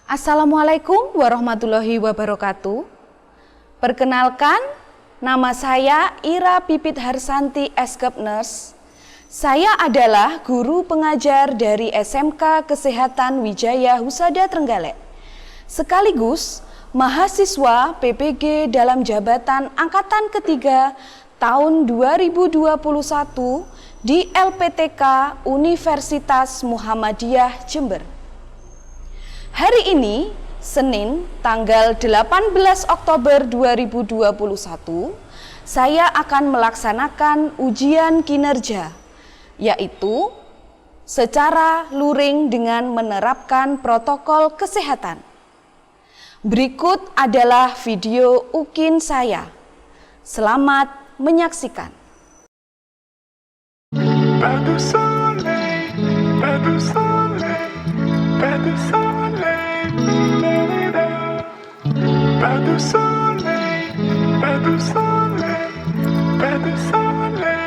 Assalamualaikum warahmatullahi wabarakatuh. Perkenalkan, nama saya Ira Pipit Harsanti S.Kep Nurse. Saya adalah guru pengajar dari SMK Kesehatan Wijaya Husada Trenggalek, sekaligus mahasiswa PPG dalam jabatan Angkatan Ketiga tahun 2021 di LPTK Universitas Muhammadiyah Jember. Hari ini, Senin, tanggal 18 Oktober 2021, saya akan melaksanakan ujian kinerja, yaitu secara luring dengan menerapkan protokol kesehatan. Berikut adalah video UKIN saya. Selamat menyaksikan. Pas de soleil, pas de soleil, pas de soleil, pas de soleil, pas de soleil, pas de soleil.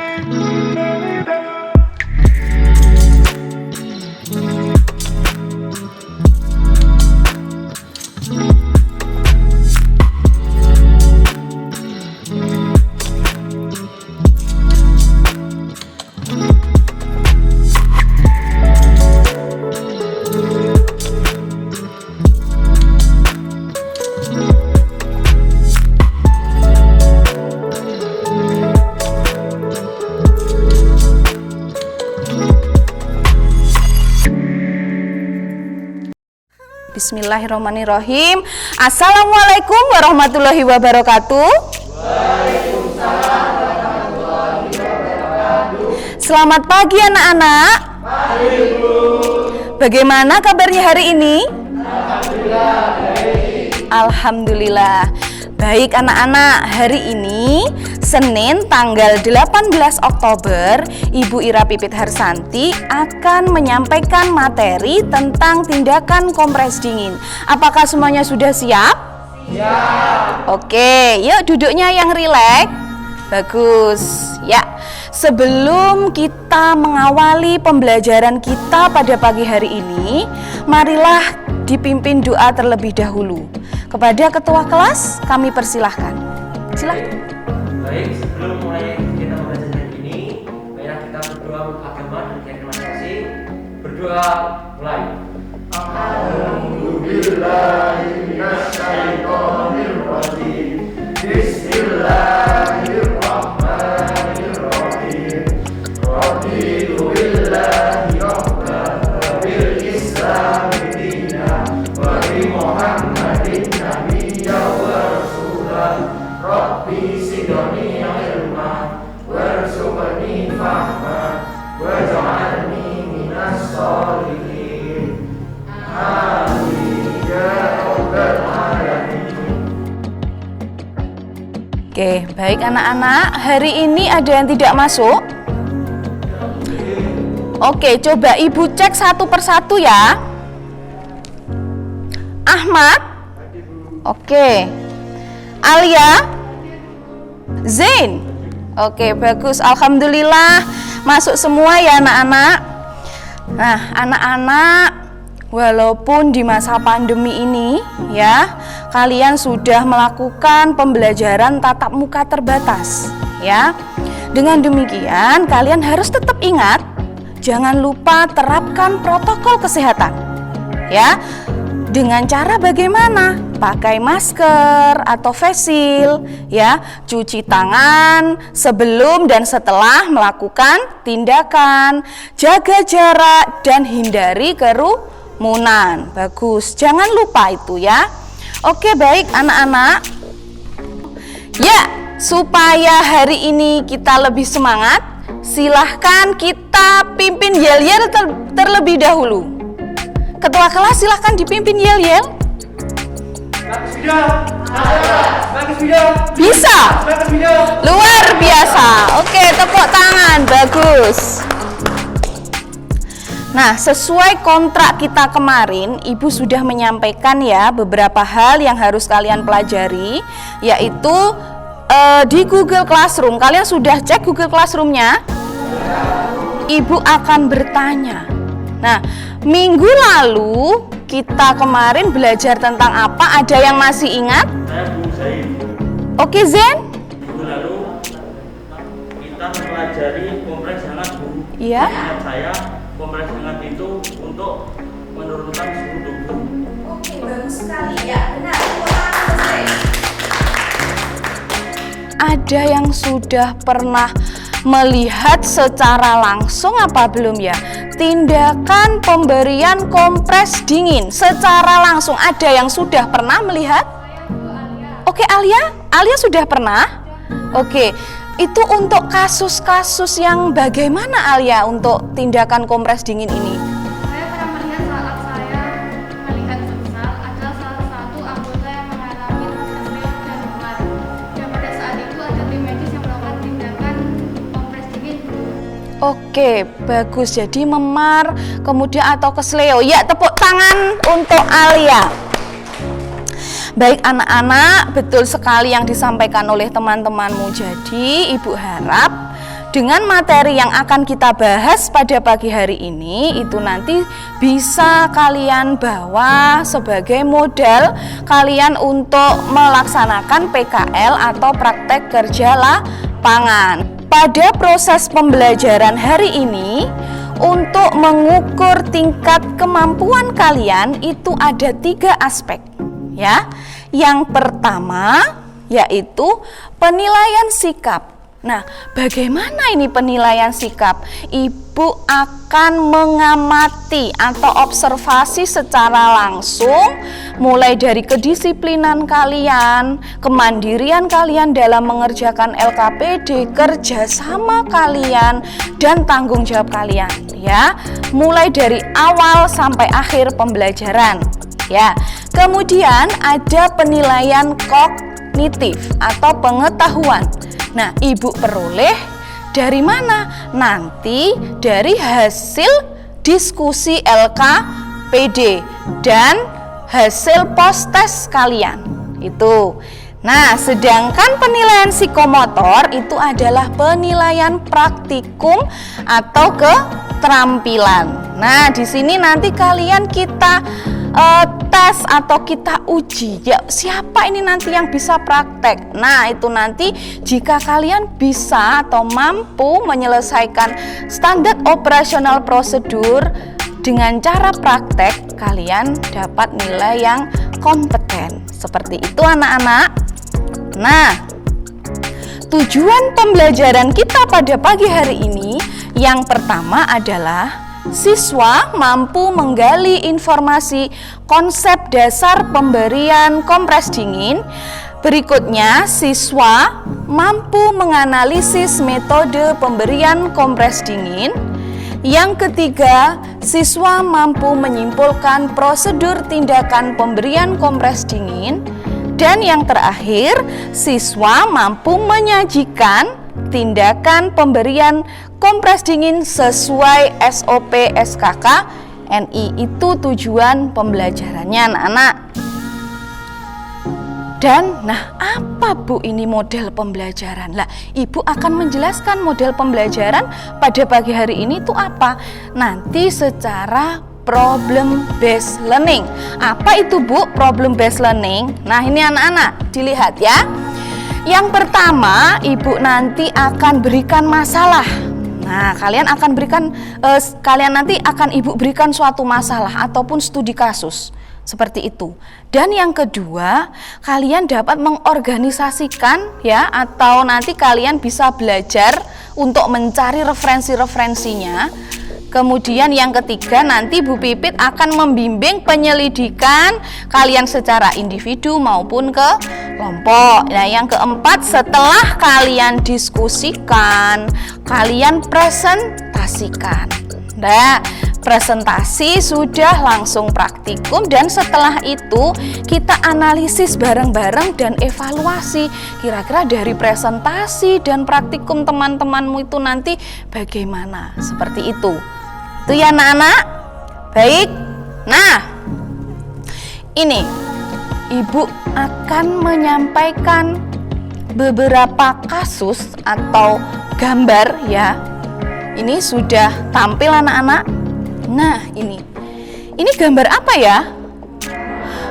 Bismillahirrahmanirrahim. Assalamualaikum warahmatullahi wabarakatuh. Waalaikumsalam warahmatullahi wabarakatuh. Selamat pagi anak-anak. Pagi, Bu. Bagaimana kabarnya hari ini? Alhamdulillah baik. Alhamdulillah. Baik anak-anak, hari ini Senin tanggal 18 Oktober, Ibu Ira Pipit Harsanti akan menyampaikan materi tentang tindakan kompres dingin. Apakah semuanya sudah siap? Siap. Oke, yuk duduknya yang rileks. Bagus. Ya, sebelum kita mengawali pembelajaran kita pada pagi hari ini, marilah dipimpin doa terlebih dahulu. Kepada ketua kelas, kami persilahkan. Silakan. Baik, sebelum mulai kita membaca hari ini, marilah kita berdoa untuk agama dan keyakinan masing-masing. Berdoa mulai. Alhamdulillahirrahmanirrahim. Bismillahirrahmanirrahim. Raditu billahi rabban wa bil islami dinan wa bi Muhammadin nabiyyan wa rasulan. Rabbi zidni ilman warzuqni fahman waj'alni minas sholihin. Amin ya rabbal alamin. Oke, baik anak-anak, hari ini ada yang tidak masuk? Oke, coba Ibu cek satu persatu ya. Ahmad? Oke. Alia? Zain? Oke, bagus. Alhamdulillah masuk semua ya anak-anak. Nah, anak-anak, walaupun di masa pandemi ini ya, kalian sudah melakukan pembelajaran tatap muka terbatas ya. Dengan demikian, kalian harus tetap ingat, jangan lupa terapkan protokol kesehatan ya. Dengan cara bagaimana? Pakai masker atau face shield ya, cuci tangan sebelum dan setelah melakukan tindakan, jaga jarak dan hindari kerumunan. Bagus, jangan lupa itu ya. Oke, baik anak-anak. Ya, supaya hari ini kita lebih semangat, silahkan kita pimpin yel-yel terlebih dahulu. Ketua kelas silahkan dipimpin yel-yel. Bagus video. Bagus video. Bisa? Bagus video. Luar biasa. Oke, tepuk tangan. Bagus. Nah, sesuai kontrak kita kemarin, Ibu sudah menyampaikan ya beberapa hal yang harus kalian pelajari, yaitu di Google Classroom. Kalian sudah cek Google Classroom-nya? Ibu akan bertanya. Nah, minggu lalu kita kemarin belajar tentang apa? Ada yang masih ingat? Saya Bu Zain. Oke, Zen? Minggu lalu kita mempelajari kompres hangat, Bu. Iya. Ingat saya, kompres hangat itu untuk menurunkan suhu tubuh. Oke, bagus sekali ya. Benar. Ada yang sudah pernah melihat secara langsung apa belum ya? Tindakan pemberian kompres dingin secara langsung. Ada yang sudah pernah melihat? Oke, Alia? Alia sudah pernah? Oke, itu untuk kasus-kasus yang bagaimana Alia untuk tindakan kompres dingin ini? Saya pernah melihat saat saya melihat futsal, ada salah satu anggota yang mengalami kesleo dan memar. Dan pada saat itu ada tim medis yang melakukan tindakan kompres dingin. Oke, bagus. Jadi memar, kemudian atau kesleo. Ya, tepuk tangan untuk Alia. Baik anak-anak, betul sekali yang disampaikan oleh teman-temanmu. Jadi, Ibu harap dengan materi yang akan kita bahas pada pagi hari ini itu nanti bisa kalian bawa sebagai modal kalian untuk melaksanakan PKL atau praktek kerja lapangan. Pada proses pembelajaran hari ini, untuk mengukur tingkat kemampuan kalian itu ada 3 aspek. Ya, yang pertama yaitu penilaian sikap. Nah, bagaimana ini penilaian sikap? Ibu akan mengamati atau observasi secara langsung mulai dari kedisiplinan kalian, kemandirian kalian dalam mengerjakan LKPD, kerjasama kalian, dan tanggung jawab kalian. Ya, mulai dari awal sampai akhir pembelajaran. Ya, kemudian ada penilaian kognitif atau pengetahuan. Nah, Ibu peroleh dari mana? Nanti dari hasil diskusi LKPD dan hasil post-tes kalian. Itu. Nah, sedangkan penilaian psikomotor itu adalah penilaian praktikum atau keterampilan. Nah, di sini nanti kalian kita tes atau kita uji ya, siapa ini nanti yang bisa praktek. Nah, itu nanti jika kalian bisa atau mampu menyelesaikan standar operasional prosedur dengan cara praktek, kalian dapat nilai yang kompeten. Seperti itu anak-anak. Nah, tujuan pembelajaran kita pada pagi hari ini yang pertama adalah siswa mampu menggali informasi konsep dasar pemberian kompres dingin. Berikutnya, siswa mampu menganalisis metode pemberian kompres dingin. Yang ketiga, siswa mampu menyimpulkan prosedur tindakan pemberian kompres dingin. Dan yang terakhir, siswa mampu menyajikan tindakan pemberian kompres dingin sesuai SOP SKK NI. Itu tujuan pembelajarannya anak-anak. Dan nah, apa Bu ini model pembelajaran? Lah, Ibu akan menjelaskan model pembelajaran pada pagi hari ini itu apa? Nanti secara problem based learning. Apa itu Bu problem based learning? Nah, ini anak-anak dilihat ya. Yang pertama, Ibu nanti akan berikan masalah. Nah, kalian nanti akan Ibu berikan suatu masalah ataupun studi kasus. Seperti itu. Dan yang kedua, kalian dapat mengorganisasikan ya, atau nanti kalian bisa belajar untuk mencari referensi-referensinya. Kemudian yang ketiga, nanti Bu Pipit akan membimbing penyelidikan kalian secara individu maupun kelompok. Nah, yang keempat, setelah kalian diskusikan, kalian presentasikan. Nah, presentasi sudah langsung praktikum, dan setelah itu kita analisis bareng-bareng dan evaluasi kira-kira dari presentasi dan praktikum teman-temanmu itu nanti bagaimana. Seperti itu. Itu ya anak-anak. Baik. Nah, ini Ibu akan menyampaikan beberapa kasus atau gambar ya. Ini sudah tampil anak-anak. Nah, ini gambar apa ya?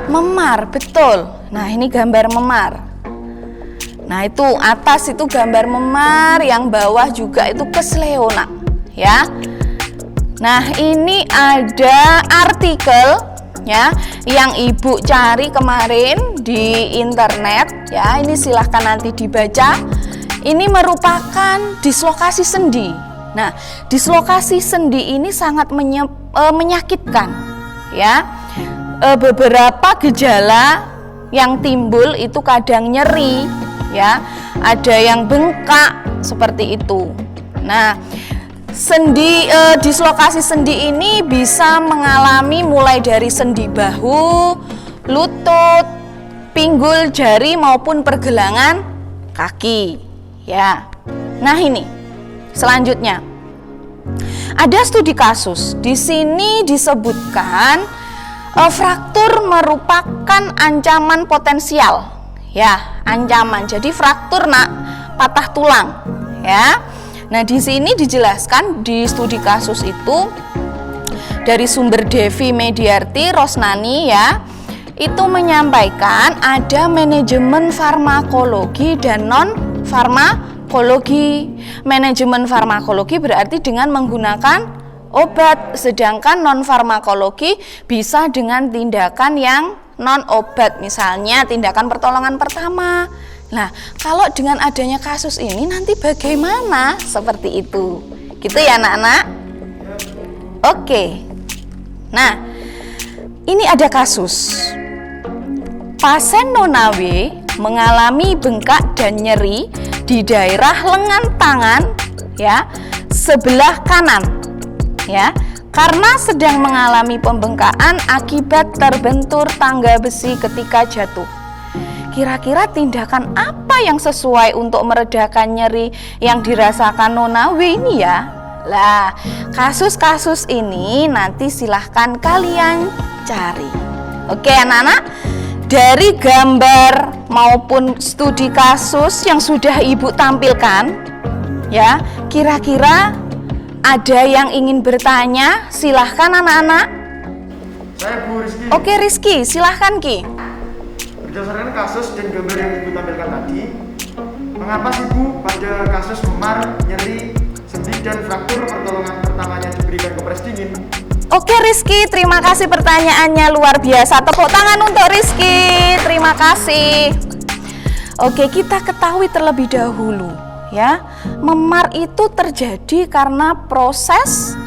Memar, betul. Nah, ini gambar memar. Nah, itu atas itu gambar memar, yang bawah juga itu kesleo, nak. Ya. Nah, ini ada artikel ya yang Ibu cari kemarin di internet ya. Ini silahkan nanti dibaca. Ini merupakan dislokasi sendi. Nah, dislokasi sendi ini sangat menyakitkan ya. Beberapa gejala yang timbul itu kadang nyeri ya, ada yang bengkak seperti itu. Nah, dislokasi sendi ini bisa mengalami mulai dari sendi bahu, lutut, pinggul jari maupun pergelangan kaki ya. Nah, ini selanjutnya ada studi kasus. Di sini disebutkan fraktur merupakan ancaman potensial ya, ancaman. Jadi fraktur, nak, patah tulang ya. Nah, di sini dijelaskan di studi kasus itu dari sumber Devi Mediarti Rosnani ya, itu menyampaikan ada manajemen farmakologi dan non farmakologi. Manajemen farmakologi berarti dengan menggunakan obat, sedangkan non farmakologi bisa dengan tindakan yang non obat, misalnya tindakan pertolongan pertama. Nah, kalau dengan adanya kasus ini nanti bagaimana? Seperti itu. Gitu ya, anak-anak? Oke. Nah, ini ada kasus. Pasien Nona W mengalami bengkak dan nyeri di daerah lengan tangan ya, sebelah kanan. Ya, karena sedang mengalami pembengkakan akibat terbentur tangga besi ketika jatuh. Kira-kira tindakan apa yang sesuai untuk meredakan nyeri yang dirasakan Nona W ini ya? Lah, kasus-kasus ini nanti silahkan kalian cari. Oke, anak-anak, dari gambar maupun studi kasus yang sudah Ibu tampilkan ya, kira-kira ada yang ingin bertanya? Silahkan anak-anak. Saya Bu Rizky. Oke Rizky, silahkan Ki. Berdasarkan kasus dan gambar yang Ibu tampilkan tadi, mengapa sih Bu pada kasus memar, nyeri, sendi dan fraktur pertolongan pertamanya diberikan kompres dingin? Oke Rizky, terima kasih pertanyaannya, luar biasa. Tepuk tangan untuk Rizky, terima kasih. Oke, kita ketahui terlebih dahulu ya, memar itu terjadi karena proses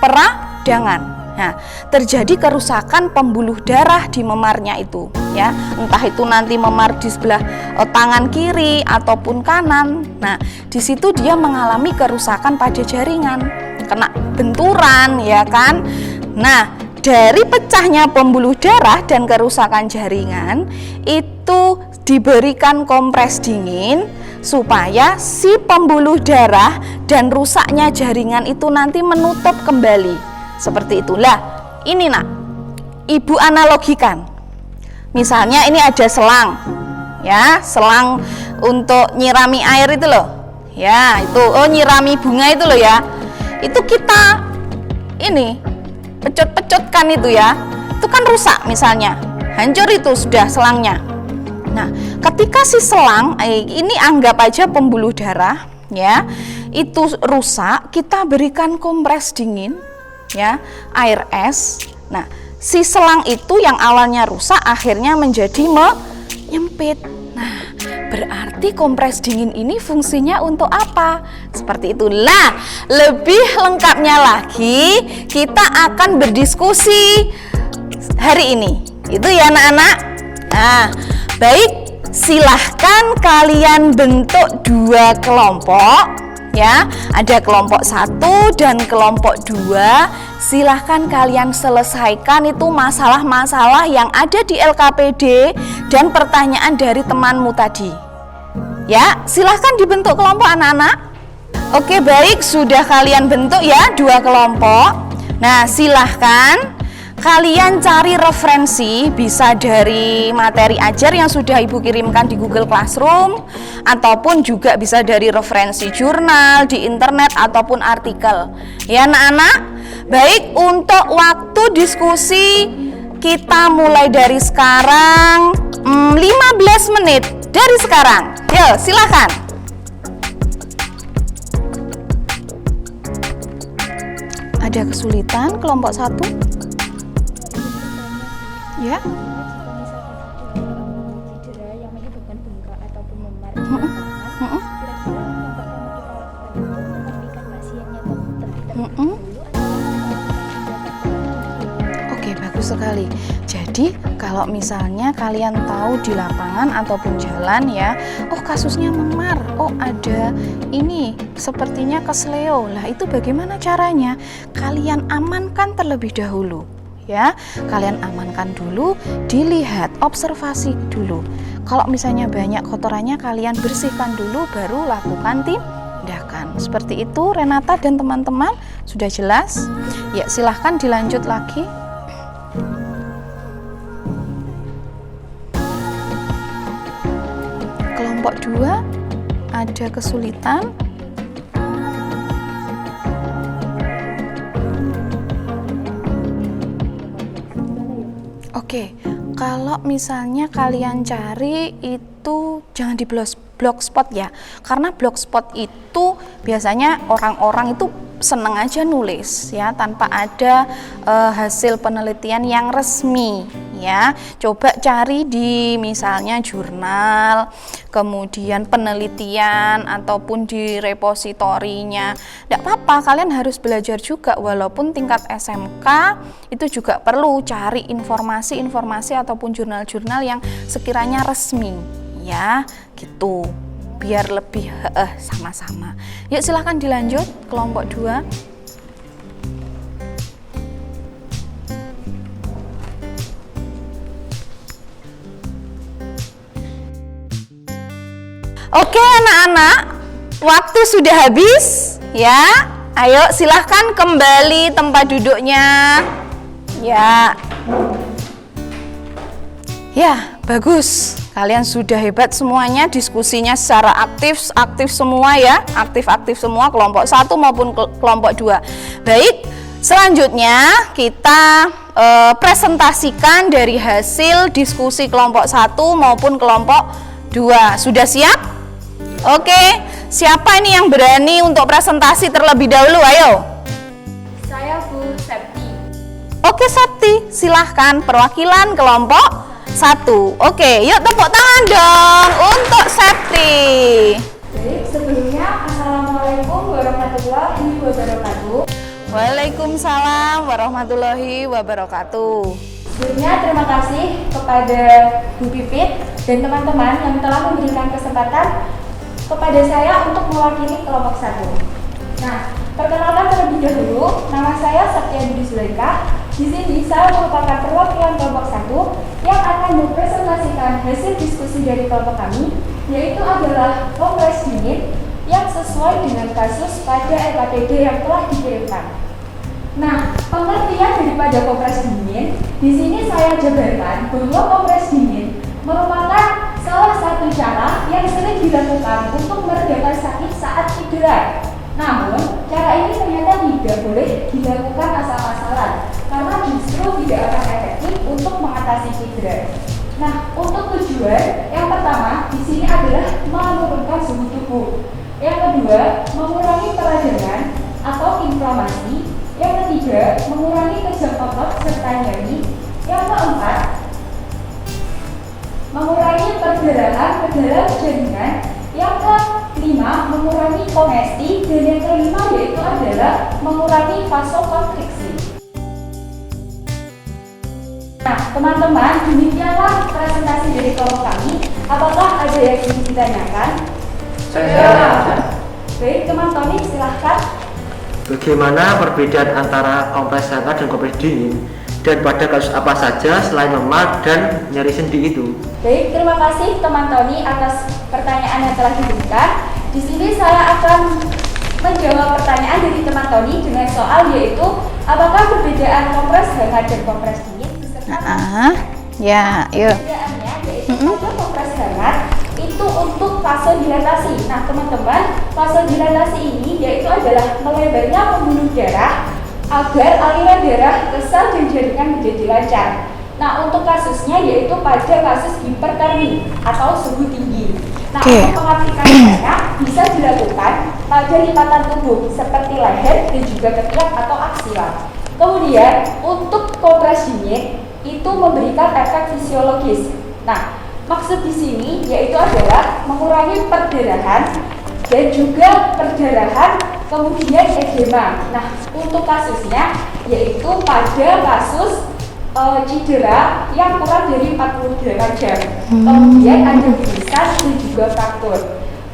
peradangan. Nah, terjadi kerusakan pembuluh darah di memarnya itu ya, entah itu nanti memar di sebelah tangan kiri ataupun kanan. Nah, di situ dia mengalami kerusakan pada jaringan, kena benturan ya kan. Nah, dari pecahnya pembuluh darah dan kerusakan jaringan itu diberikan kompres dingin supaya si pembuluh darah dan rusaknya jaringan itu nanti menutup kembali. Seperti itulah. Ini nak, Ibu analogikan. Misalnya ini ada selang, ya, selang untuk nyirami air itu loh, ya, itu, nyirami bunga itu loh ya. Itu kita ini pecut-pecutkan itu ya, itu kan rusak misalnya, hancur itu sudah selangnya. Nah, ketika si selang, ini anggap aja pembuluh darah, ya, itu rusak, kita berikan kompres dingin. Ya, air es. Nah, si selang itu yang awalnya rusak akhirnya menjadi menyempit. Nah, berarti kompres dingin ini fungsinya untuk apa? Seperti itulah. Lebih lengkapnya lagi kita akan berdiskusi hari ini. Itu ya anak-anak. Nah, baik, silahkan kalian bentuk dua kelompok. Ya, ada kelompok 1 dan kelompok 2. Silahkan kalian selesaikan itu masalah-masalah yang ada di LKPD dan pertanyaan dari temanmu tadi. Ya, silahkan dibentuk kelompok anak-anak. Oke, baik, sudah kalian bentuk ya dua kelompok. Nah, silahkan kalian cari referensi, bisa dari materi ajar yang sudah Ibu kirimkan di Google Classroom, ataupun juga bisa dari referensi jurnal, di internet, ataupun artikel. Ya anak-anak, baik, untuk waktu diskusi Kita mulai dari sekarang 15 menit dari sekarang. Yo, silakan. Ada kesulitan kelompok 1? Ya. Cedera yang menyebabkan bengkak ataupun memar di Mm-mm. tangan, Mm-mm. kira-kira yang pertama kita lakukan itu memastikan pasiennya terlebih Mm-mm. dahulu atau Oke, bagus sekali. Jadi, kalau misalnya kalian tahu di lapangan ataupun jalan ya, oh kasusnya memar, oh ada ini, sepertinya kesleo. Lah, itu bagaimana caranya? Kalian amankan terlebih dahulu. Ya, kalian amankan dulu, dilihat, observasi dulu. Kalau misalnya banyak kotorannya, kalian bersihkan dulu, baru lakukan tindakan. Seperti itu, Renata dan teman-teman, sudah jelas? Ya, silahkan dilanjut lagi. Kelompok 2 ada kesulitan. Oke, kalau misalnya kalian cari itu jangan di blogspot ya, karena blogspot itu biasanya orang-orang itu seneng aja nulis ya tanpa ada hasil penelitian yang resmi ya. Coba cari di misalnya jurnal, kemudian penelitian ataupun di repositorinya. Tidak apa-apa, kalian harus belajar juga walaupun tingkat SMK itu juga perlu cari informasi-informasi ataupun jurnal-jurnal yang sekiranya resmi ya, gitu. Biar lebih sama-sama. Yuk silahkan dilanjut kelompok 2. Oke anak-anak, waktu sudah habis ya. Ayo silahkan kembali tempat duduknya. Ya. Ya, bagus. Kalian sudah hebat semuanya, diskusinya secara aktif semua ya, aktif semua kelompok 1 maupun kelompok 2. Baik, selanjutnya kita presentasikan dari hasil diskusi kelompok 1 maupun kelompok 2. Sudah siap? Oke, siapa ini yang berani untuk presentasi terlebih dahulu? Ayo. Saya Bu Septi. Oke Septi, silahkan perwakilan kelompok 1. Oke, yuk tepuk tangan dong untuk Septi. Baik, sebelumnya Assalamualaikum warahmatullahi wabarakatuh. Waalaikumsalam warahmatullahi wabarakatuh. Sebelumnya terima kasih kepada Bu Pipit dan teman-teman yang telah memberikan kesempatan kepada saya untuk mewakili kelompok 1. Nah, perkenalkan terlebih dahulu, nama saya Satya Budi Zulaika. Di sini saya merupakan perwakilan kelompok 1 yang akan mempresentasikan hasil diskusi dari kelompok kami, yaitu adalah kompres dingin yang sesuai dengan kasus pada LKPD yang telah dikirimkan. Nah, pengertian daripada kompres dingin, di sini saya jabarkan bahwa kompres dingin merupakan salah satu cara yang sering dilakukan untuk meredakan sakit saat cedera. Namun, cara ini ternyata tidak boleh dilakukan asal-asalan karena justru tidak akan efektif untuk mengatasi cedera. Nah, untuk tujuan yang pertama di sini adalah menurunkan suhu tubuh. Yang kedua, mengurangi peradangan atau inflamasi. Yang ketiga, mengurangi kejang otot serta nyeri. Yang keempat, mengurangi perdarahan ke dalam jaringan. Yang kelima, mengurangi kongesti, dan yang kelima yaitu adalah mengurangi vasokonstriksi. Nah, teman-teman, demikianlah presentasi dari kelompok kami. Apakah ada yang ingin ditanyakan? Baik, teman Tony, silahkan. Bagaimana perbedaan antara kompres hangat dan kompres dingin? Dan pada kasus apa saja selain memar dan nyeri sendi itu? Baik, terima kasih teman Tony atas pertanyaan yang telah diberikan. Di sini saya akan menjawab pertanyaan dari teman Tony dengan soal yaitu apakah perbedaan kompres hangat dan kompres dingin beserta Ya, yuk. perbedaannya yaitu pada kompres hangat itu untuk vasodilatasi. Nah, teman-teman, vasodilatasi ini yaitu adalah melebarnya pembuluh darah agar aliran darah ke sel dan jaringan menjadi lancar. Nah, untuk kasusnya yaitu pada kasus hipertermi atau suhu tinggi. Nah, Oke. untuk pengaplikasiannya bisa dilakukan pada lipatan tubuh seperti leher dan juga ketiak atau aksial. Kemudian, untuk kompres dingin itu memberikan efek fisiologis. Nah, maksud di sini yaitu adalah mengurangi perdarahan dan juga perdarahan kemudian edema. Nah, untuk kasusnya yaitu pada kasus cedera yang kurang dari 48 jam. Kemudian ada gerisan dan juga fraktur.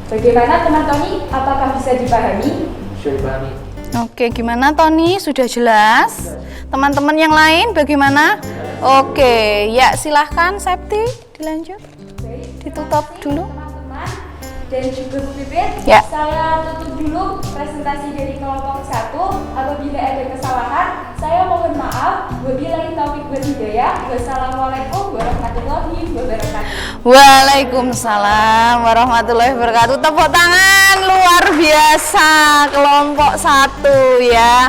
Bagaimana teman Tony? Apakah bisa dipahami? Bisa dipahami. Oke, gimana Tony? Sudah jelas? Teman-teman yang lain bagaimana? Oke, ya silahkan Septi dilanjut. Ditutup dulu. Teman-teman dan juga Bu Pipit, Ya. saya tutup dulu presentasi dari kelompok 1. Apabila ada kesalahan, saya mohon maaf. Wabillahi taufiq wal hidayah. Wassalamualaikum warahmatullahi wabarakatuh. Waalaikumsalam warahmatullahi wabarakatuh. Tepuk tangan luar biasa kelompok 1 ya.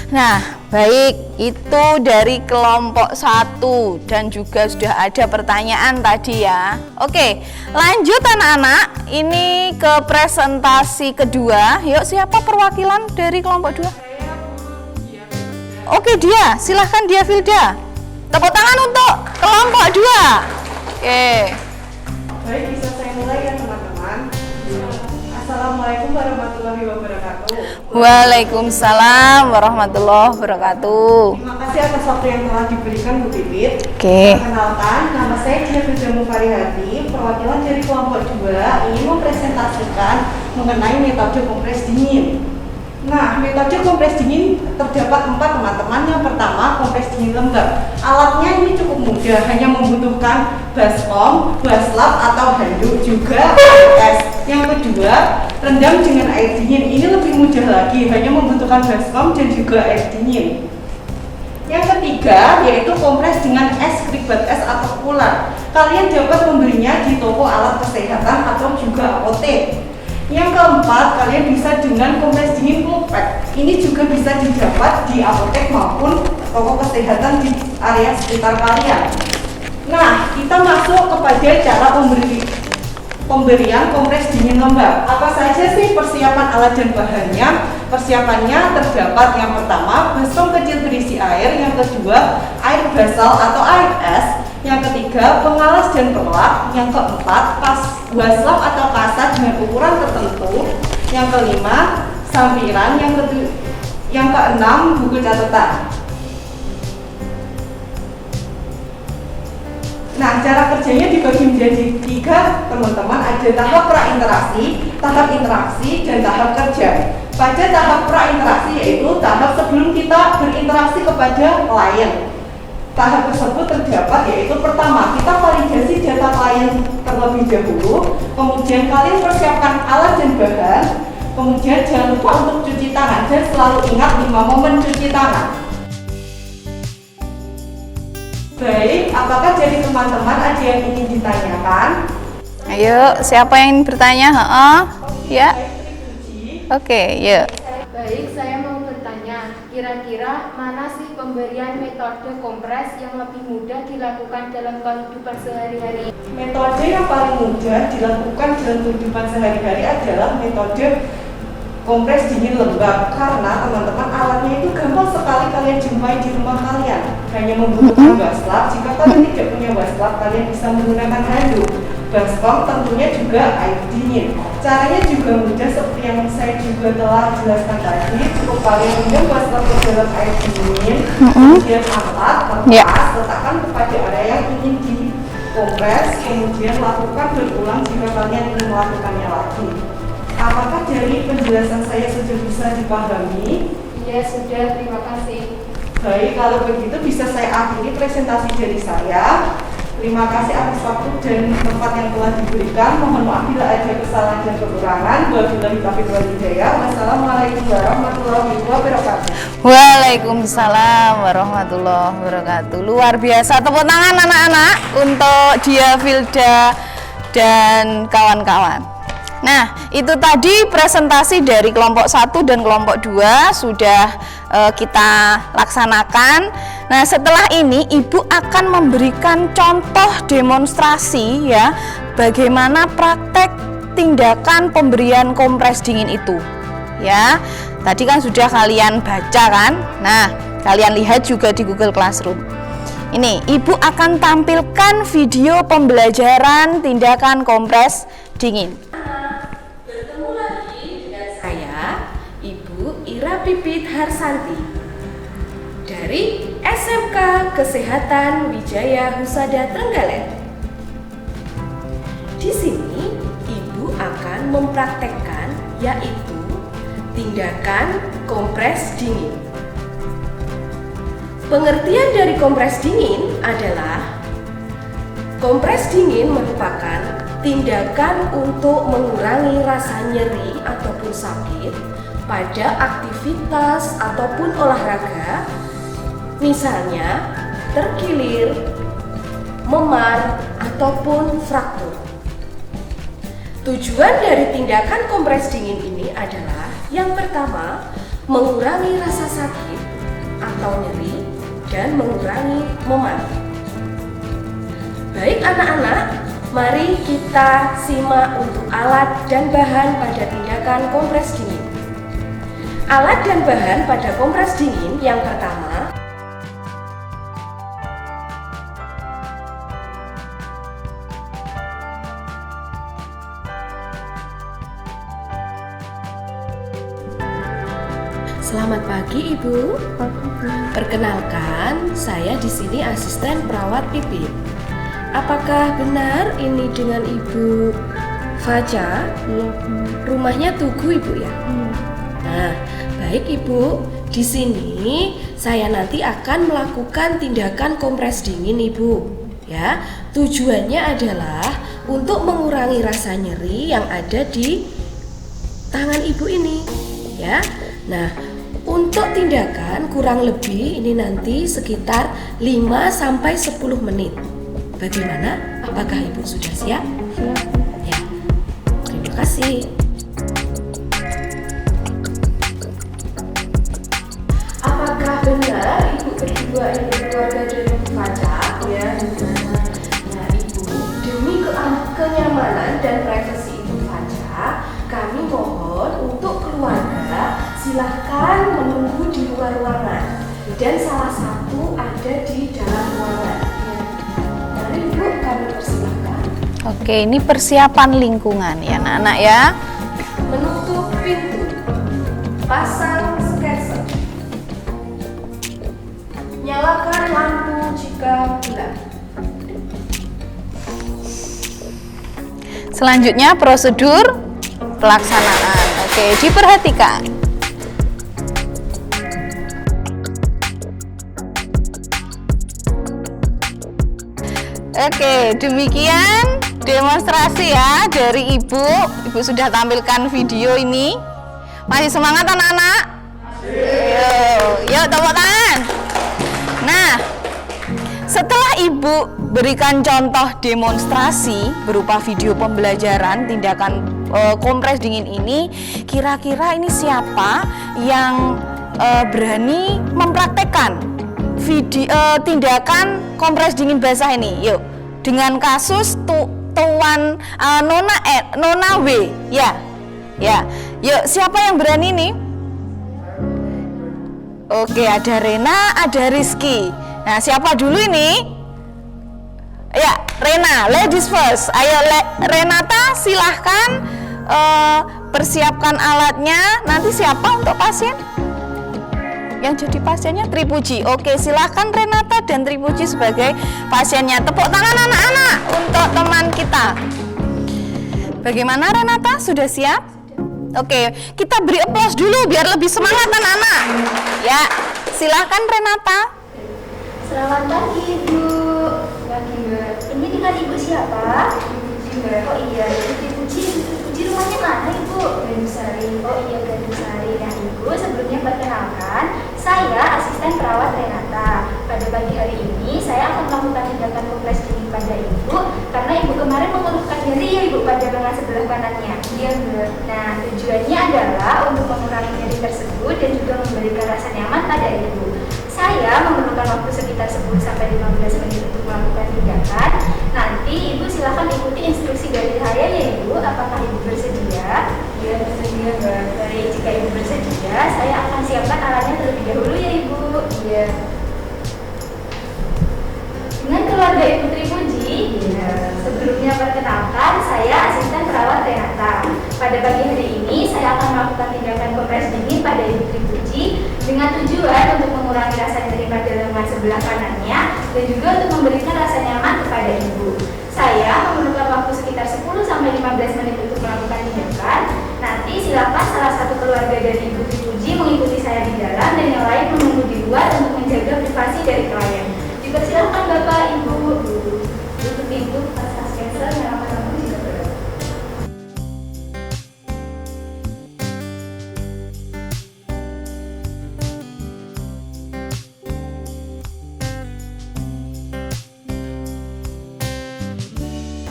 Nah, baik, itu dari kelompok 1 dan juga sudah ada pertanyaan tadi ya. Oke, lanjut anak-anak. Ini ke presentasi kedua. Yuk, siapa perwakilan dari kelompok 2? Oke, dia. Silahkan dia Filda. Tepuk tangan untuk kelompok 2. Oke. Baik, bisa saya mulai ya teman-teman. Assalamualaikum warahmatullahi wabarakatuh. Waalaikumsalam warahmatullahi wabarakatuh. Terima kasih atas waktu yang telah diberikan Bu Pipit. Oke. Perkenalkan, nama saya Dia Firda Mufarihati, perwakilan dari kelompok 2 ingin mempresentasikan mengenai metode kompres dingin. Nah, metode kompres dingin terdapat 4 teman-teman. Yang pertama, kompres dingin lembab. Alatnya ini cukup mudah, hanya membutuhkan baskom, baslap atau handuk, juga es. Yang kedua, rendam dengan air dingin. Ini lebih mudah lagi, hanya membutuhkan baskom dan juga air dingin. Yang ketiga, yaitu kompres dengan es kribat es atau kulat. Kalian dapat membelinya di toko alat kesehatan atau juga apotek. Yang keempat, kalian bisa dengan kompres dingin Klopek. Ini juga bisa didapat di apotek maupun toko kesehatan di area sekitar kalian. Nah, kita masuk kepada cara pemberian kompres dingin lembab. Apa saja sih persiapan alat dan bahannya? Persiapannya terdapat yang pertama, baskom kecil berisi air. Yang kedua, air basal atau air es. Yang ketiga, pengalas dan pelak. Yang keempat, waslap atau kasat dengan ukuran tertentu. Yang kelima, sampiran. Yang keenam, buku catatan. Nah, cara kerjanya dibagi menjadi 3 teman-teman. Ada tahap prainteraksi, tahap interaksi, dan tahap kerja. Pada tahap prainteraksi yaitu tahap sebelum kita berinteraksi kepada klien. Tahap tersebut terdapat yaitu pertama, kita validasi data klien terlebih dahulu. Kemudian kalian persiapkan alat dan bahan. Kemudian jangan lupa untuk cuci tangan dan selalu ingat 5 momen cuci tangan. Baik, apakah dari teman-teman ada yang ingin ditanyakan? Ayo, siapa yang ingin bertanya? Ya. Oke, yuk. Baik, saya mau bertanya, kira-kira mana sih pemberian metode kompres yang lebih mudah dilakukan dalam kehidupan sehari-hari? Metode yang paling mudah dilakukan dalam kehidupan sehari-hari adalah metode kompres dingin lembab, karena teman-teman alatnya itu gampang sekali kalian jumpai di rumah kalian. Hanya membutuhkan waslap. Jika kalian tidak punya waslap, kalian bisa menggunakan handuk. Baskom tentunya juga air dingin. Caranya juga mudah seperti yang saya juga telah jelaskan tadi. Cukup kalian rendam waslap ke dalam air dingin, kemudian angkat, lepas, letakkan kepada area yang ingin dikompres, kemudian lakukan berulang jika kalian ingin melakukannya lagi. Apakah dari penjelasan saya sudah bisa dipahami? Iya, sudah, terima kasih. Baik, kalau begitu bisa saya akhiri presentasi dari saya. Terima kasih atas waktu dan tempat yang telah diberikan. Mohon maaf bila ada kesalahan dan kekurangan. Wabillahi taufiq wal hidayah. Wassalamualaikum warahmatullahi wabarakatuh. Waalaikumsalam warahmatullahi wabarakatuh. Luar biasa, tepuk tangan anak-anak untuk Dia Filda dan kawan-kawan. Nah, itu tadi presentasi dari kelompok 1 dan kelompok 2 sudah kita laksanakan. Nah, setelah ini Ibu akan memberikan contoh demonstrasi ya, bagaimana praktek tindakan pemberian kompres dingin itu. Ya, tadi kan sudah kalian baca kan? Nah, kalian lihat juga di Google Classroom. Ini, Ibu akan tampilkan video pembelajaran tindakan kompres dingin. Bertemu lagi dengan saya, Ibu Ira Pipit Harsanti dari SMK Kesehatan Wijaya Husada Trenggalek. Di sini Ibu akan mempraktekkan yaitu tindakan kompres dingin. Pengertian dari kompres dingin adalah kompres dingin merupakan tindakan untuk mengurangi rasa nyeri ataupun sakit pada aktivitas ataupun olahraga, misalnya terkilir, memar, ataupun fraktur. Tujuan dari tindakan kompres dingin ini adalah yang pertama, mengurangi rasa sakit atau nyeri dan mengurangi memar. Baik anak-anak, mari kita simak untuk alat dan bahan pada tindakan kompres dingin. Alat dan bahan pada kompres dingin yang pertama, selamat pagi Ibu. Perkenalkan, saya di sini asisten perawat Pipit. Apakah benar ini dengan Ibu Faja? Iya. Rumahnya Tugu Ibu ya? Nah, baik Ibu. Di sini saya nanti akan melakukan tindakan kompres dingin Ibu. Ya, tujuannya adalah untuk mengurangi rasa nyeri yang ada di tangan Ibu ini. Ya, nah. Untuk tindakan kurang lebih ini nanti sekitar 5-10 menit. Bagaimana? Apakah Ibu sudah siap? Siap. Ya. Terima kasih. Apakah benar Ibu berdua ini keluarga dari Faja? Ya. Nah, Ibu, demi kenyamanan dan privasi Ibu Faja, kami mohon untuk keluarga silahkan menunggu di luar ruangan dan salah satu ada di dalam ruangan. Mari Ibu, kami persilahkan. Oke, ini persiapan lingkungan ya anak-anak ya. Menutup pintu, pasang scanner, nyalakan lampu jika gelap. Selanjutnya prosedur pelaksanaan. Oke, diperhatikan. Oke, demikian demonstrasi ya dari Ibu. Ibu sudah tampilkan video ini. Masih semangat anak-anak? Yuk, tepuk tangan. Nah, setelah Ibu berikan contoh demonstrasi berupa video pembelajaran tindakan kompres dingin ini, kira-kira ini siapa yang berani mempraktekkan tindakan kompres dingin basah ini? Yuk, dengan kasus Tuan Nona W, ya. Yuk, siapa yang berani nih? Oke, ada Rena, ada Rizky. Nah, siapa dulu ini? Ya, Rena, ladies first. Ayo, Renata, silahkan persiapkan alatnya. Nanti siapa untuk pasien? Yang jadi pasiennya Tripuji. Oke, silahkan Renata dan Tripuji sebagai pasiennya. Tepuk tangan anak-anak untuk teman kita. Bagaimana Renata? Sudah siap? Oke, kita beri aplaus dulu biar lebih semangat anak-anak. Ya, silahkan Renata. Selamat pagi Ibu. Pagi Mbak. Ini dengan Ibu siapa? Ibu Mbak. Oh iya, Ibu Puji rumahnya mana Ibu? Gandusari. Oh iya, Gandusari. Nah Ibu, sebelumnya perkenalkan, saya asisten perawat Renata. Pada pagi hari ini saya akan melakukan tindakan kompres dingin pada Ibu karena Ibu kemarin mengeluhkan nyeri ya Ibu pada lengan sebelah kanannya. Iya Mbak. Nah, tujuannya adalah untuk mengurangi nyeri tersebut dan juga memberikan rasa nyaman pada Ibu. Saya memerlukan waktu sekitar 10-15 menit untuk melakukan tindakan. Nanti Ibu silakan ikuti instruksi dari saya ya Ibu. Apakah Ibu bersedia? Ya, bersedia Mbak. Baik, jika Ibu bersedia, saya akan siapkan alatnya terlebih dahulu ya Ibu. Iya. Dengan keluarga Ibu Tripuji, sebelumnya perkenalkan, saya asisten perawat Renata. Pada pagi hari ini, saya akan melakukan tindakan kompres dingin pada Ibu Tripuji dengan tujuan untuk mengurangi rasa nyeri pada lengan sebelah kanannya dan juga untuk memberikan rasa nyaman kepada Ibu. Saya memerlukan waktu sekitar 10-15 menit untuk melakukan tindakan. Nanti silakan salah satu keluarga dari Ibu Tripuji mengikuti saya di dalam dan yang lain menunggu di luar untuk menjaga privasi dari klien. Juga silakan Bapak, Ibu. Untuk pintu pas cancer yang akan kamu juga berada.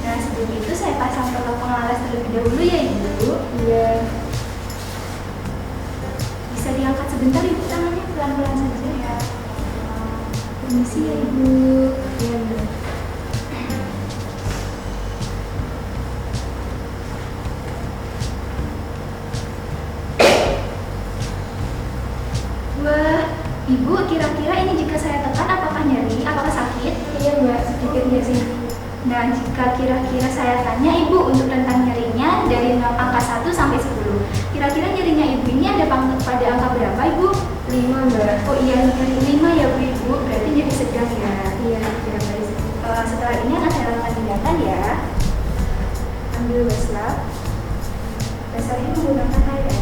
Nah, sebelum itu saya pasang pelok pengalas terlebih dahulu ya Ibu. Iya. Bisa diangkat sebentar Ibu tangannya, pelan-pelan saja ya. Permisi ya Ibu. Iya Bu. Wah, Ibu kira-kira ini jika saya tekan apakah nyeri? Apakah sakit? Iya Mbak, sedikit nyeri. Nah, jika kira-kira saya tanya Ibu untuk rentang nyerinya dari angka 1 sampai 10. Kira-kira nyerinya Ibu ini ada pada angka berapa Ibu? 5 Mbak. Oh iya, nyeri 5 ya Bu Ibu. Berarti nyeri sedang ya. Iya, baik. Setelah ini akan saya lakukan tindakan ya. Ambil westlab. Dasarnya menggunakan HRS.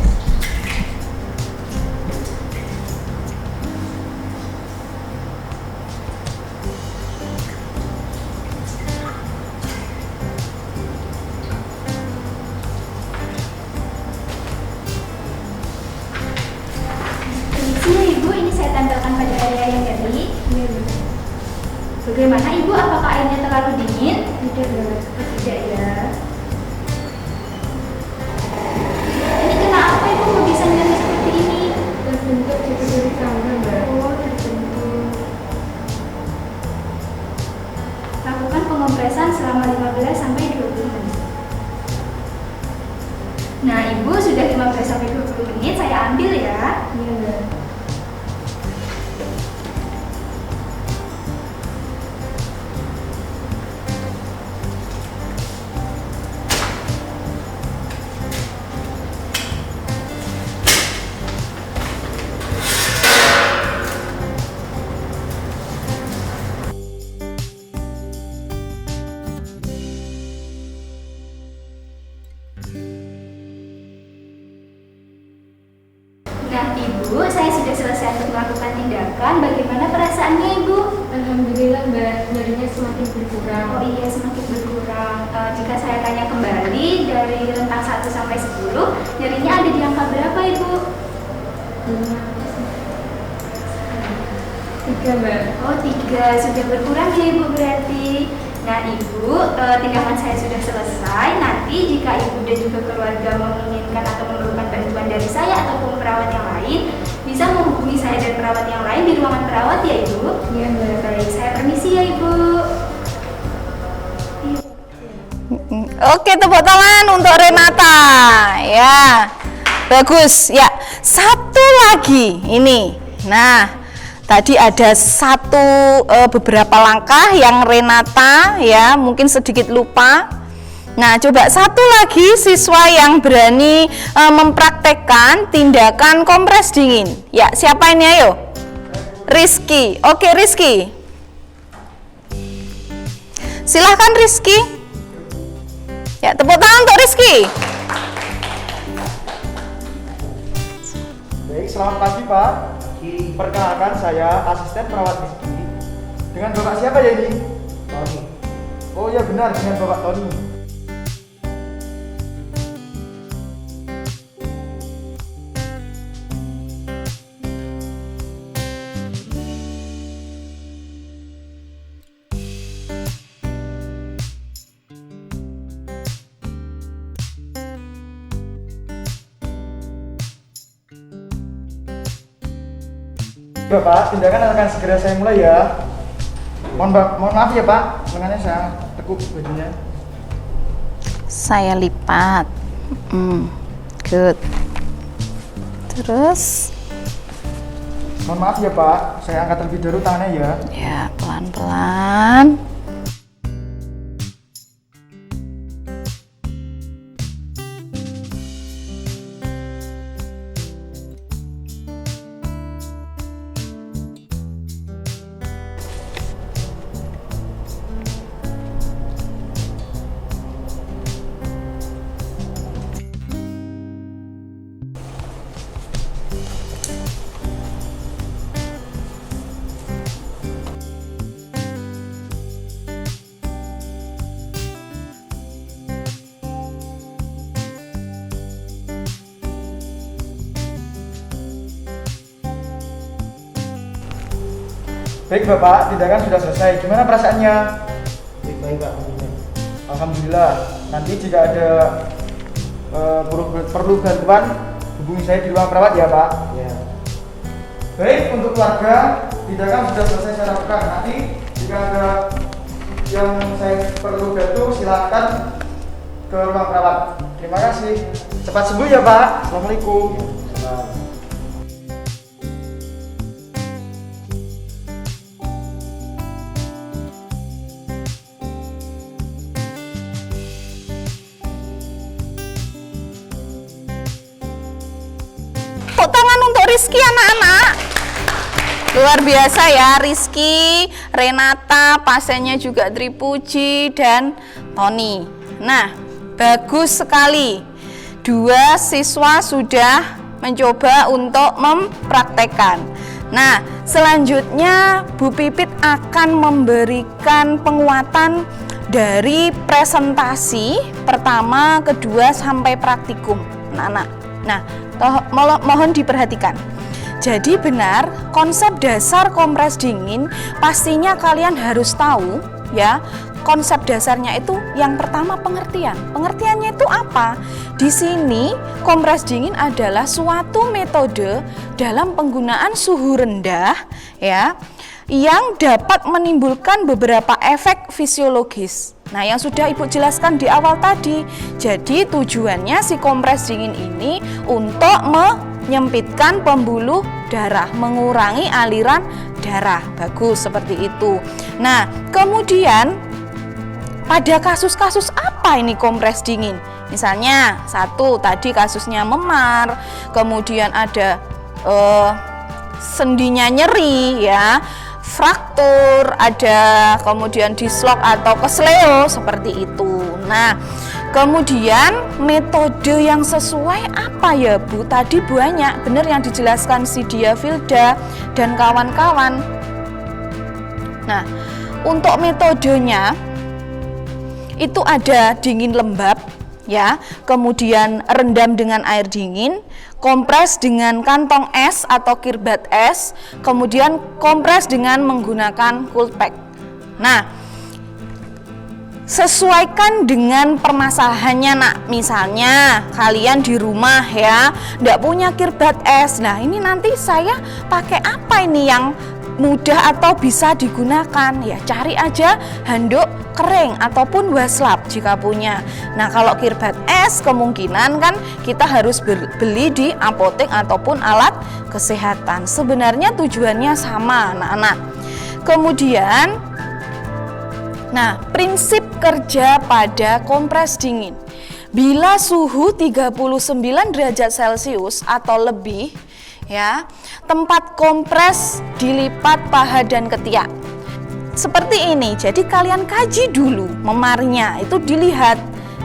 Ibu, ini saya tempelkan pada area yang nyeri. Iya, Bu. Bagaimana Ibu? Apakah airnya terlalu dingin? Tidak, Bu. Tidak ya. Ini kenapa Ibu kok bisa nyeri seperti ini? Terbentuk dari tangga, Mbak. Oh, terbentuk. Lakukan pengompresan selama 15-20 menit. Nah, Ibu sudah 15-20 menit, saya ambil ya. Iya, Mbak. Nah Ibu, saya sudah selesai untuk melakukan tindakan. Bagaimana perasaannya Ibu? Alhamdulillah Mbak, nyerinya semakin berkurang. Oh iya, semakin berkurang. Jika saya tanya kembali dari rentang 1 sampai 10, nyerinya ada di angka berapa Ibu? 3 Mbak. Oh 3, sudah berkurang ya Ibu berarti. Nah Ibu, tindakan saya sudah selesai. Nanti jika Ibu dan juga keluarga menginginkan atau memerlukan bantuan dari saya ataupun perawat yang lain, bisa menghubungi saya dan perawat yang lain di ruangan perawat ya Ibu. Iya Mbak. Baik, saya permisi ya Ibu. Oke, tepuk tangan untuk Renata. Ya, bagus. Ya, satu lagi ini. Nah, tadi ada beberapa langkah yang Renata ya mungkin sedikit lupa. Nah, coba satu lagi siswa yang berani mempraktekkan tindakan kompres dingin. Ya, siapa ini ayo? Rizky. Oke, Rizky. Silahkan Rizky. Ya, tepuk tangan untuk Rizky. Baik, selamat pagi Pak. Perkenalkan, saya asisten perawat Rizky. Dengan Bapak siapa ya ini? Tony. Oh ya benar, dengan Bapak Tony. Bapak, tindakan akan segera saya mulai ya. Mohon maaf ya Pak, lengannya saya tekuk bajunya. Saya lipat. Good. Terus, Mohon maaf ya Pak, saya angkat terlebih dahulu tangannya ya. ya pelan-pelan. Baik Bapak, tindakan sudah selesai. Gimana perasaannya? Baik Pak. Alhamdulillah. Nanti jika ada perlu bantuan, hubungi saya di ruang perawat ya Pak. Ya. Baik, untuk keluarga, tindakan sudah selesai saya lakukan. Nanti jika ada yang saya perlu bantu, silakan ke ruang perawat. Terima kasih. Cepat sembuh ya Pak. Assalamualaikum. Tepuk tangan untuk Rizky anak-anak. Luar biasa ya Rizky, Renata, pasiennya juga Tripuji dan Tony. Nah, bagus sekali. 2 siswa sudah mencoba untuk mempraktekkan. Nah, selanjutnya Bu Pipit akan memberikan penguatan dari presentasi pertama, kedua sampai praktikum, anak-anak. Nah, mohon diperhatikan. Jadi benar, konsep dasar kompres dingin pastinya kalian harus tahu ya. Konsep dasarnya itu yang pertama pengertian. Pengertiannya itu apa? Di sini kompres dingin adalah suatu metode dalam penggunaan suhu rendah ya, yang dapat menimbulkan beberapa efek fisiologis. Nah, yang sudah Ibu jelaskan di awal tadi. Jadi tujuannya si kompres dingin ini untuk menyempitkan pembuluh darah, mengurangi aliran darah. Bagus, seperti itu. Nah, kemudian pada kasus-kasus apa ini kompres dingin? Misalnya, satu tadi kasusnya memar, kemudian ada sendinya nyeri ya, fraktur, ada kemudian dislok atau kesleo seperti itu. Nah, kemudian metode yang sesuai apa ya Bu? Tadi banyak, benar yang dijelaskan si Dia Filda dan kawan-kawan. Nah, untuk metodenya itu ada dingin lembab ya, kemudian rendam dengan air dingin, kompres dengan kantong es atau kirbat es, kemudian kompres dengan menggunakan cold pack. Nah, sesuaikan dengan permasalahannya nak. Misalnya kalian di rumah ya, nggak punya kirbat es. Nah, ini nanti saya pakai apa ini yang mudah atau bisa digunakan ya, cari aja handuk kering ataupun waslap jika punya. Nah, kalau kirbat es kemungkinan kan kita harus beli di apotek ataupun alat kesehatan. Sebenarnya tujuannya sama anak-anak. Kemudian nah, prinsip kerja pada kompres dingin. Bila suhu 39 derajat Celcius atau lebih ya, tempat kompres dilipat paha dan ketiak. Seperti ini. Jadi kalian kaji dulu memarnya, itu dilihat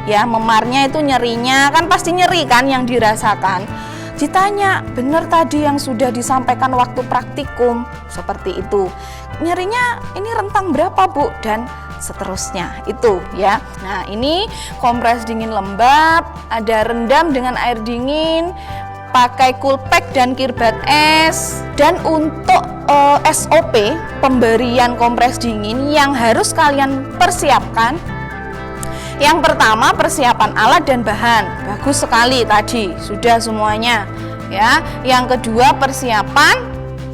ya, memarnya itu nyerinya kan pasti nyeri kan yang dirasakan. Ditanya, benar tadi yang sudah disampaikan waktu praktikum seperti itu. Nyerinya ini rentang berapa Bu? Dan seterusnya itu ya. Nah, ini kompres dingin lembab, ada rendam dengan air dingin, pakai cool pack dan kirbat es. Dan untuk SOP pemberian kompres dingin yang harus kalian persiapkan, yang pertama persiapan alat dan bahan. Bagus sekali tadi sudah semuanya ya. Yang kedua persiapan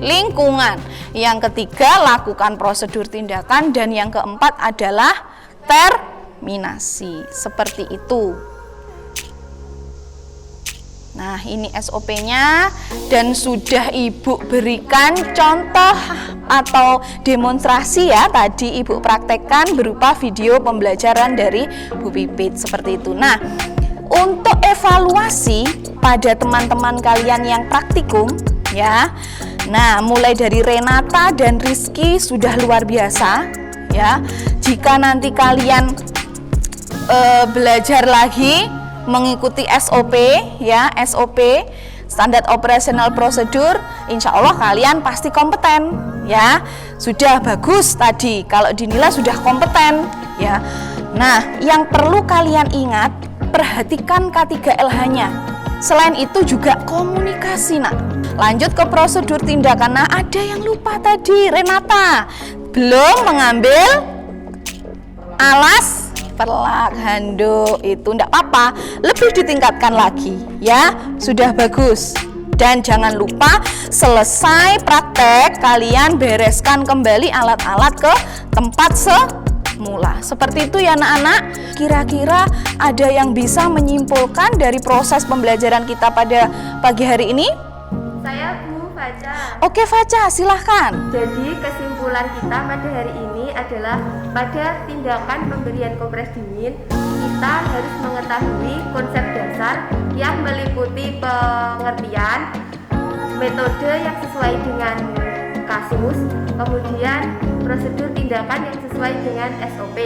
lingkungan. Yang ketiga, lakukan prosedur tindakan, dan yang keempat adalah terminasi. Seperti itu. Nah, ini SOP-nya, dan sudah Ibu berikan contoh atau demonstrasi ya, tadi Ibu praktekkan berupa video pembelajaran dari Bu Pipit seperti itu. Nah, untuk evaluasi pada teman-teman kalian yang praktikum ya. Nah, mulai dari Renata dan Rizky sudah luar biasa ya. Jika nanti kalian belajar lagi mengikuti SOP ya, SOP Standard Operational Procedure, insya Allah kalian pasti kompeten ya. Sudah bagus tadi, kalau dinilai sudah kompeten ya. Nah, yang perlu kalian ingat, perhatikan K3LH-nya. Selain itu juga komunikasi nak. Lanjut ke prosedur tindakan. Nah, ada yang lupa tadi, Renata belum mengambil alas perlak handuk. Itu enggak apa-apa, lebih ditingkatkan lagi ya. Sudah bagus. Dan jangan lupa selesai praktek kalian bereskan kembali alat-alat ke tempat semula. Seperti itu ya anak-anak. Kira-kira ada yang bisa menyimpulkan dari proses pembelajaran kita pada pagi hari ini? Saya Bu Faca. Oke Faca, silahkan. Jadi kesimpulan kita pada hari ini adalah pada tindakan pemberian kompres dingin kita harus mengetahui konsep dasar yang meliputi pengertian, metode yang sesuai dengan kasus, kemudian prosedur tindakan yang sesuai dengan SOP.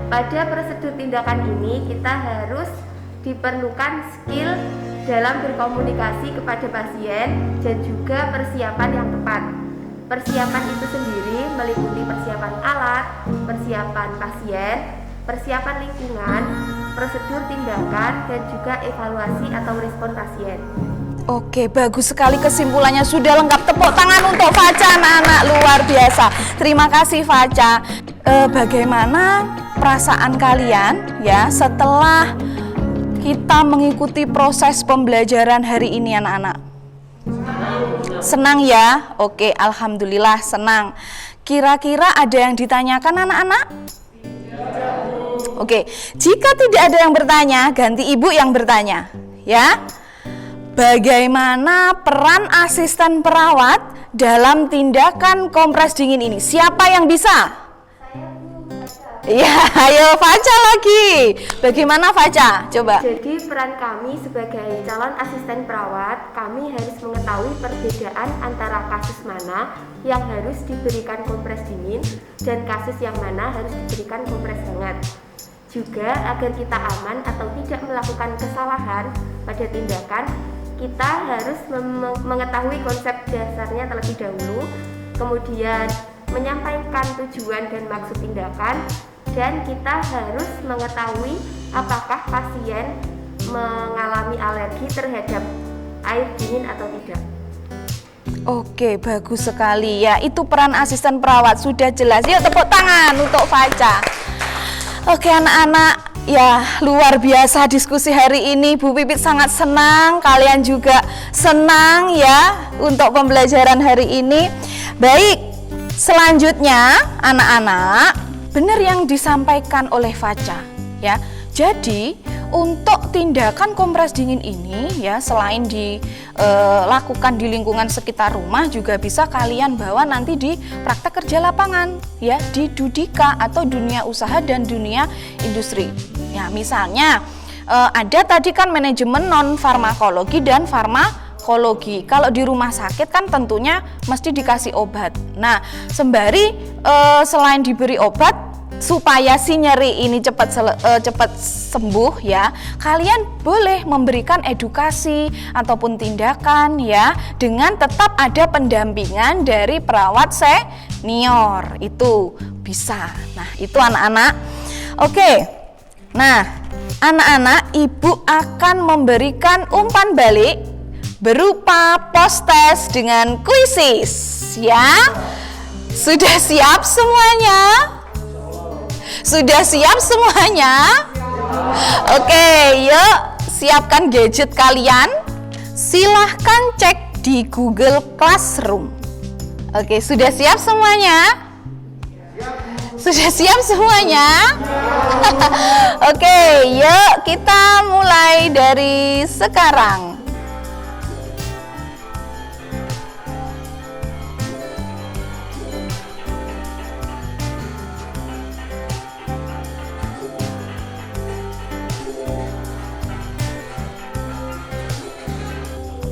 Pada prosedur tindakan ini kita harus diperlukan skill dalam berkomunikasi kepada pasien dan juga persiapan yang tepat. Persiapan itu sendiri meliputi persiapan alat, persiapan pasien, persiapan lingkungan, prosedur tindakan, dan juga evaluasi atau respon pasien. Oke, bagus sekali kesimpulannya, sudah lengkap. Tepuk tangan untuk Faca, anak-anak, luar biasa. Terima kasih Faca. Bagaimana perasaan kalian ya setelah kita mengikuti proses pembelajaran hari ini anak-anak? Senang ya? Oke, alhamdulillah senang. Kira-kira ada yang ditanyakan anak-anak? Oke, jika tidak ada yang bertanya, ganti ibu yang bertanya ya. Bagaimana peran asisten perawat dalam tindakan kompres dingin ini? Siapa yang bisa? Ya, ayo Faca lagi. Bagaimana Faca? Coba. Jadi peran kami sebagai calon asisten perawat, kami harus mengetahui perbedaan antara kasus mana yang harus diberikan kompres dingin dan kasus yang mana harus diberikan kompres hangat. Juga agar kita aman atau tidak melakukan kesalahan pada tindakan, kita harus mengetahui konsep dasarnya terlebih dahulu, kemudian menyampaikan tujuan dan maksud tindakan, dan kita harus mengetahui apakah pasien mengalami alergi terhadap air dingin atau tidak. Oke, bagus sekali ya. Itu peran asisten perawat, sudah jelas. Yuk tepuk tangan untuk Faca. Oke anak-anak, ya luar biasa diskusi hari ini. Bu Pipit sangat senang, kalian juga senang ya untuk pembelajaran hari ini. Baik, selanjutnya anak-anak, benar yang disampaikan oleh Faca ya. Jadi untuk tindakan kompres dingin ini ya, selain dilakukan di lingkungan sekitar rumah, juga bisa kalian bawa nanti di praktek kerja lapangan ya, di Dudika atau dunia usaha dan dunia industri. Ya, misalnya ada tadi kan manajemen non farmakologi dan farmakologi. Kalau di rumah sakit kan tentunya mesti dikasih obat. Nah, sembari selain diberi obat supaya si nyeri ini cepat sembuh ya, kalian boleh memberikan edukasi ataupun tindakan ya, dengan tetap ada pendampingan dari perawat senior, itu bisa. Nah, itu anak-anak. Oke. Nah, anak-anak, ibu akan memberikan umpan balik berupa post test dengan kuisis ya. Sudah siap semuanya? Sudah siap semuanya? Oke, yuk siapkan gadget kalian. Silahkan cek di Google Classroom Oke, sudah siap semuanya? Sudah siap semuanya? Oke, yuk kita mulai dari sekarang.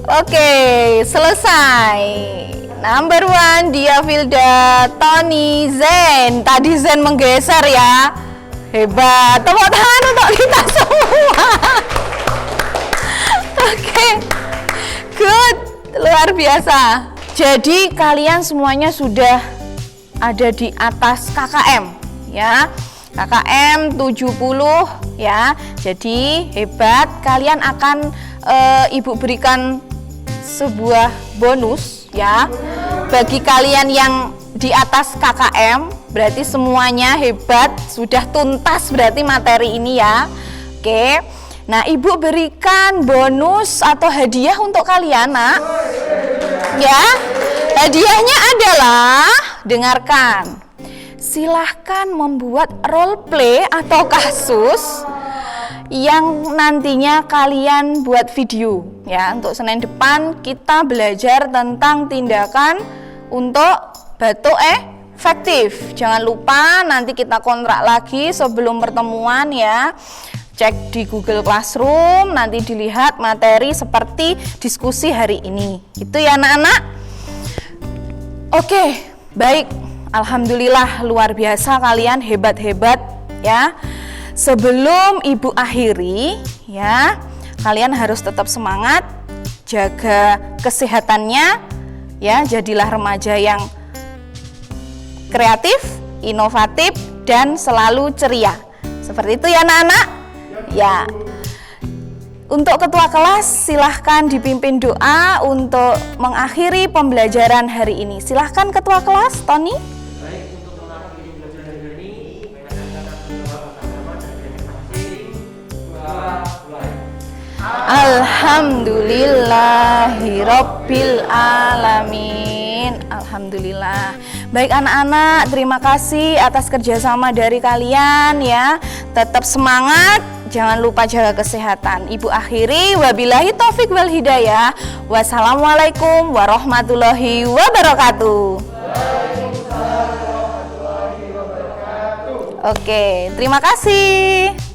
Oke, selesai. Number 1, Diavilda, Tony, Zen. Tadi Zen menggeser ya. Hebat. Tepuk tangan untuk kita semua. Oke, good. Luar biasa. Jadi kalian semuanya sudah ada di atas KKM ya. KKM 70 ya. Jadi hebat. Kalian akan Ibu berikan sebuah bonus ya bagi kalian yang di atas KKM, berarti semuanya hebat, sudah tuntas berarti materi ini ya. Oke, nah Ibu berikan bonus atau hadiah untuk kalian nak ya. Hadiahnya adalah, dengarkan, silahkan membuat role play atau kasus yang nantinya kalian buat video ya. Untuk Senin depan kita belajar tentang tindakan untuk batuk efektif. Jangan lupa nanti kita kontrak lagi sebelum pertemuan ya. Cek di Google Classroom, nanti dilihat materi seperti diskusi hari ini. Itu ya anak-anak. Oke, baik. Alhamdulillah luar biasa, kalian hebat-hebat ya. Sebelum Ibu akhiri ya, kalian harus tetap semangat, jaga kesehatannya ya, jadilah remaja yang kreatif, inovatif dan selalu ceria. Seperti itu ya anak-anak? Ya. Untuk ketua kelas silahkan dipimpin doa untuk mengakhiri pembelajaran hari ini. Silahkan ketua kelas, Tony. Alhamdulillahirabbil alamin. Alhamdulillah. Baik anak-anak, terima kasih atas kerjasama dari kalian ya. Tetap semangat, jangan lupa jaga kesehatan. Ibu akhiri, wabillahi taufik wal hidayah. Wassalamualaikum warahmatullahi wabarakatuh. Oke, terima kasih.